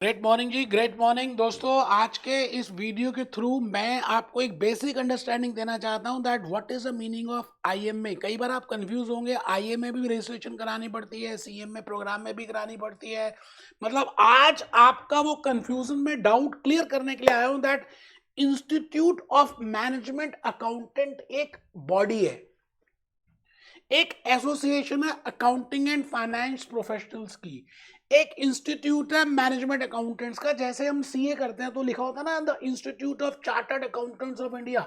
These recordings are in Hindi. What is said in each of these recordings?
ग्रेट मॉर्निंग जी, ग्रेट मॉर्निंग दोस्तों। आज के इस वीडियो के थ्रू मैं आपको एक बेसिक अंडरस्टैंडिंग देना चाहता हूं that what is the meaning of IMA. कई बार आप कंफ्यूज होंगे, आईएमए भी रजिस्ट्रेशन करानी पड़ती है, सीएमए प्रोग्राम में भी करानी पड़ती है। मतलब आज आपका वो कंफ्यूजन में डाउट क्लियर करने के लिए आया हूं that institute of management accountant एक बॉडी है, एक एसोसिएशन है अकाउंटिंग एंड फाइनेंस प्रोफेशनल्स की, एक इंस्टीट्यूट है मैनेजमेंट अकाउंटेंट्स का। जैसे हम सीए करते हैं तो लिखा होता है ना the institute of chartered accountants of India.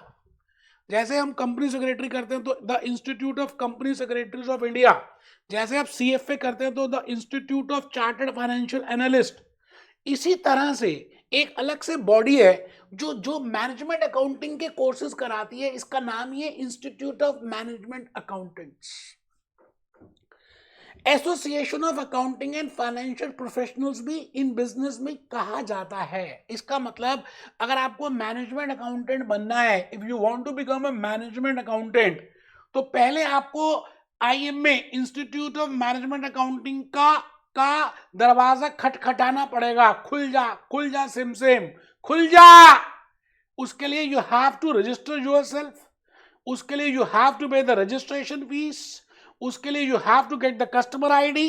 जैसे हम कंपनी सेक्रेटरी करते हैं तो the institute of company secretaries of India. जैसे आप सीएफए करते हैं तो the institute of chartered financial analyst. इसी तरह से एक अलग से बॉडी है जो जो मैनेजमेंट अकाउंटिंग के कोर्सेज कराती है। इसका नाम ही है institute of management accountants. Association of accounting and financial professionals भी इन बिजनेस में कहा जाता है। इसका मतलब अगर आपको मैनेजमेंट अकाउंटेंट बनना है, if you want to become a management accountant, तो पहले आपको IMA institute of management accounting का दरवाजा खटखटाना पड़ेगा। खुल जा सिम सिम, खुल जा। उसके लिए you have to register yourself, उसके लिए you have to pay the registration fees, उसके लिए you have to get the customer ID.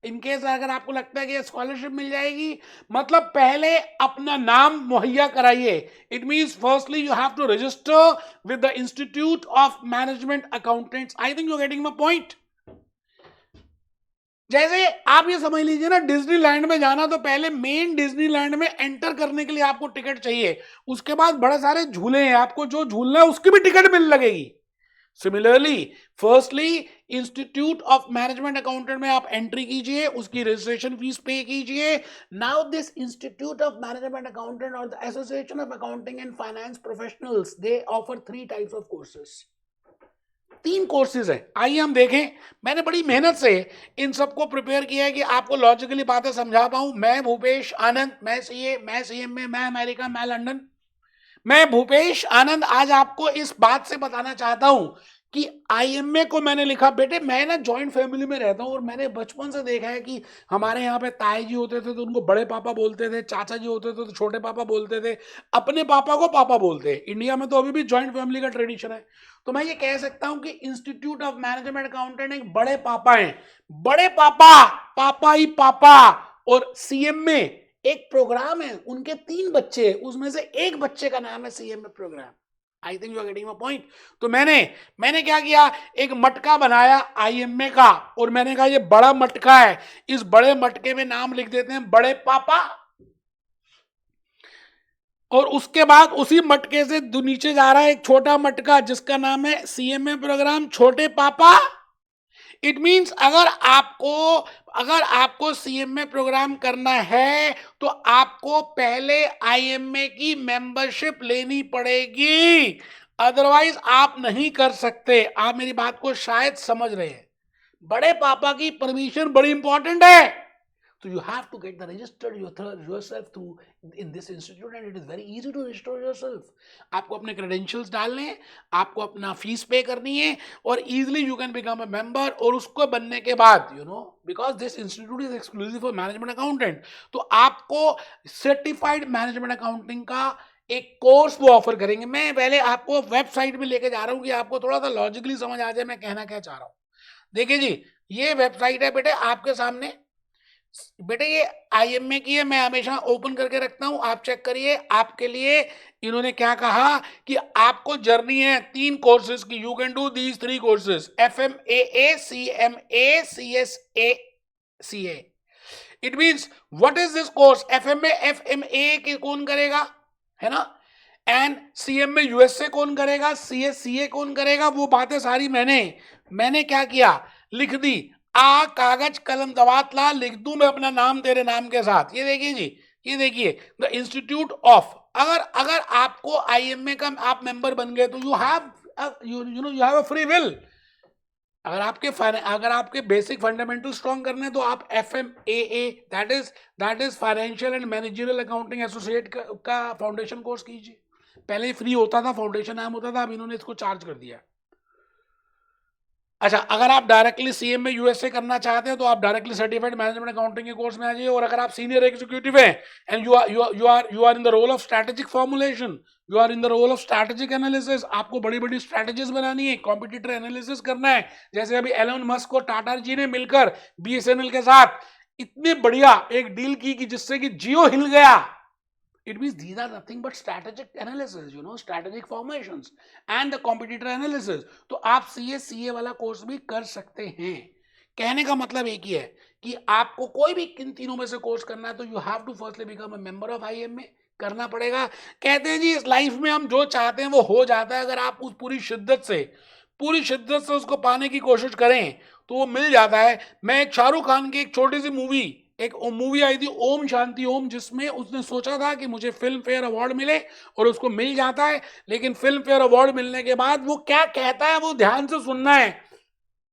In case अगर आपको लगता है कि स्कॉलरशिप मिल जाएगी, मतलब पहले अपना नाम मुहैया कराइए। It means firstly you have to register with the institute of management accountants. I think you getting my point. जैसे आप ये समझ लीजिए ना, डिज्नीलैंड में जाना तो पहले मेन डिज्नीलैंड में एंटर करने के लिए आपको टिकट चाहिए। उसके बाद बड़े सारे झूले हैं, आपको जो झूलना है उसकी भी टिकट मिल लगेगी। Similarly firstly institute of management accountant में आप एंट्री कीजिए, उसकी रजिस्ट्रेशन फीस पे कीजिए। Now this institute of management accountant और the association of accounting and finance professionals, they offer 3 types of courses. 3 courses है। आइए हम देखें। मैंने बड़ी मेहनत से इन सबको प्रिपेयर किया है कि आपको लॉजिकली बातें समझा पाऊं। मैं भूपेश आनंद, मैं सीए, मैं सीएमए, मैं अमेरिका, मैं लंदन। मैं भूपेश आनंद आज आपको इस बात से बताना चाहता हूं कि आईएमए को मैंने लिखा। बेटे मैं ना जॉइंट फैमिली में रहता हूं और मैंने बचपन से देखा है कि हमारे यहाँ पे ताई जी होते थे तो उनको बड़े पापा बोलते थे, चाचा जी होते थे तो छोटे पापा बोलते थे, अपने पापा को पापा बोलते हैं। इंडिया में तो अभी भी जॉइंट फैमिली का ट्रेडिशन है। तो मैं ये कह सकता हूं कि इंस्टीट्यूट ऑफ मैनेजमेंट अकाउंटेंट एक बड़े पापा हैं। बड़े पापा, पापा ही पापा। और सीएमए एक प्रोग्राम है, उनके 3 बच्चे हैं, उसमें से एक बच्चे का नाम है CMA program. I think you are getting my point. तो मैंने क्या किया, एक मटका बनाया आईएमए का, और मैंने कहा ये बड़ा मटका है, इस बड़े मटके में नाम लिख देते हैं बड़े पापा। और उसके बाद उसी मटके से नीचे जा रहा है एक छोटा मटका जिसका नाम है सीएमए प्रोग्राम छोटे पापा। इट मींस अगर आपको सीएमए प्रोग्राम करना है तो आपको पहले आईएमए की मेंबरशिप लेनी पड़ेगी, अदरवाइज आप नहीं कर सकते। आप मेरी बात को शायद समझ रहे हैं। बड़े पापा की परमिशन बड़ी इंपॉर्टेंट है। So you have to get the registered yourself through in this institute, and it is very easy to register yourself. आपको अपने credentials डालने हैं, आपको अपना फीस पे करनी है, और easily you can become a member। और उसको बनने के बाद because this institute is exclusive for management accountant, तो आपको certified management accounting का एक कोर्स वो ऑफर करेंगे। मैं पहले आपको वेबसाइट में लेके जा रहा हूँ कि आपको थोड़ा सा लॉजिकली समझ आ जाए मैं कहना क्या चाह रहा हूँ। देखिए जी, ये वेबसाइट है बेटे आपके सामने। बेटे ये आईएमए की है, मैं हमेशा ओपन करके रखता हूं, आप चेक करिए। आपके लिए इन्होंने क्या कहा कि आपको जर्नी है 3 कोर्सेज की। You can do these 3 courses, FMAA, CMA, CSA, CA. It means what is this course? FMA के कौन करेगा, है ना, एंड सीएमए यूएसए कौन करेगा, सीए कौन करेगा, वो बातें सारी मैंने क्या किया, लिख दी। कागज कलम दवात ला, लिख दूं मैं अपना नाम तेरे नाम के साथ। ये देखिए जी, ये देखिए द इंस्टीट्यूट ऑफ। अगर आपको आईएमए का आप मेंबर बन गए तो you have a free will. अगर आपके बेसिक फंडामेंटल स्ट्रॉन्ग करने तो आप FMAA, that is financial and managerial accounting associate का फाउंडेशन कोर्स कीजिए। पहले फ्री होता था, फाउंडेशन नाम होता था, अब इन्होंने इसको चार्ज कर दिया। अच्छा, अगर आप डायरेक्टली सीएमए यूएसए करना चाहते हैं तो आप डायरेक्टली सर्टिफाइड मैनेजमेंट अकाउंटिंग के कोर्स में आ जाइए। और अगर आप सीनियर एग्जीक्यूटिव हैं and you are in the role of strategic formulation, you are in the role of strategic analysis, आपको बड़ी बड़ी स्ट्रेटेजीज बनानी है, कॉम्पिटिटर एनालिसिस करना है, जैसे अभी एलन मस्क और टाटा जी ने मिलकर बीएसएनएल के साथ इतनी बढ़िया एक डील की कि जिससे कि जियो हिल गया। It means these are nothing but strategic analysis, strategic formations and the competitor analysis. तो आप CA वाला कोर्स भी कर सकते हैं। कहने का मतलब एक ही है कि आपको कोई भी किन तीनों में से कोर्स करना है तो you have to firstly become a member of IMA, करना पड़ेगा। कहते हैं जी इस लाइफ में हम जो चाहते हैं वो हो जाता है, अगर आप उस पूरी शिद्दत से उसको पाने की कोशिश करें तो वो मिल जाता है। मैं एक शाहरुख खान की एक छोटी सी मूवी आई थी ओम शांति ओम, जिसमें उसने सोचा था कि मुझे फिल्म फेयर अवार्ड मिले और उसको मिल जाता है, लेकिन फिल्म फेयर अवार्ड मिलने के बाद वो क्या कहता है वो ध्यान से सुनना है।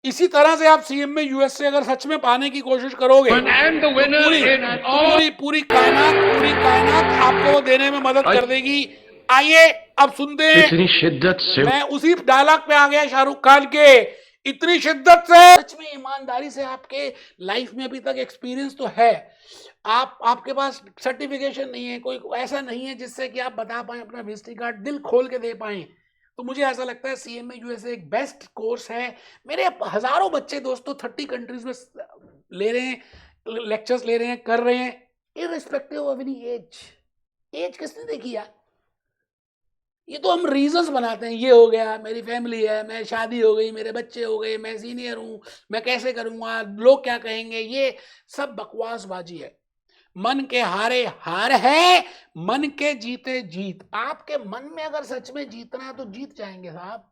इसी तरह से आप सीएमए यूएसए अगर सच में पाने की कोशिश करोगे तो पूरी कायनात आपको वो देने में मदद कर देगी। आइए अब सुनते हैं। इतनी शिद्दत से मैं उसी डायलॉग पे आ गया शाहरुख खान के, इतनी शिद्दत से। सच में ईमानदारी से आपके लाइफ में अभी तक एक्सपीरियंस तो है, आपके पास सर्टिफिकेशन नहीं है, कोई ऐसा नहीं है जिससे कि आप बता पाए अपना विजिटिंग कार्ड दिल खोल के दे पाए, तो मुझे ऐसा लगता है सीएमए यूएसए एक बेस्ट कोर्स है। मेरे हजारों बच्चे दोस्तों 30 कंट्रीज में ले रहे हैं, लेक्चर्स ले रहे हैं, कर रहे हैं, इररिस्पेक्टिव ऑफ एनी एज किसने देखी यार। ये तो हम रीजंस बनाते हैं, ये हो गया, मेरी फैमिली है, मैं शादी हो गई, मेरे बच्चे हो गए, मैं सीनियर हूं, मैं कैसे करूंगा, लोग क्या कहेंगे, ये सब बकवासबाजी है। मन के हारे हार है, मन के जीते जीत। आपके मन में अगर सच में जीतना है तो जीत जाएंगे साहब,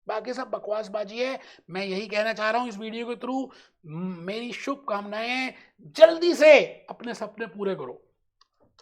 बाकी सब बकवासबाजी है। मैं यही कहना चाह रहा हूं इस वीडियो के थ्रू। मेरी शुभकामनाएं, जल्दी से अपने सपने पूरे करो।